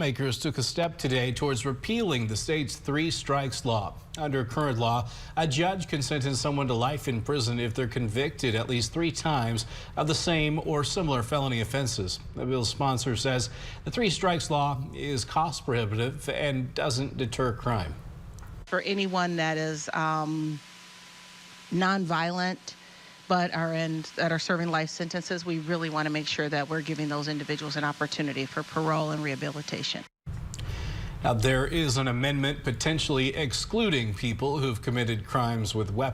Lawmakers took a step today towards repealing the state's three strikes law. Under current law, a judge can sentence someone to life in prison if they're convicted at least 3 times of the same or similar felony offenses. The bill's sponsor says the three strikes law is cost prohibitive and doesn't deter crime. For anyone that is nonviolent but that are serving life sentences, we really want to make sure that we're giving those individuals an opportunity for parole and rehabilitation. Now, there is an amendment potentially excluding people who've committed crimes with weapons.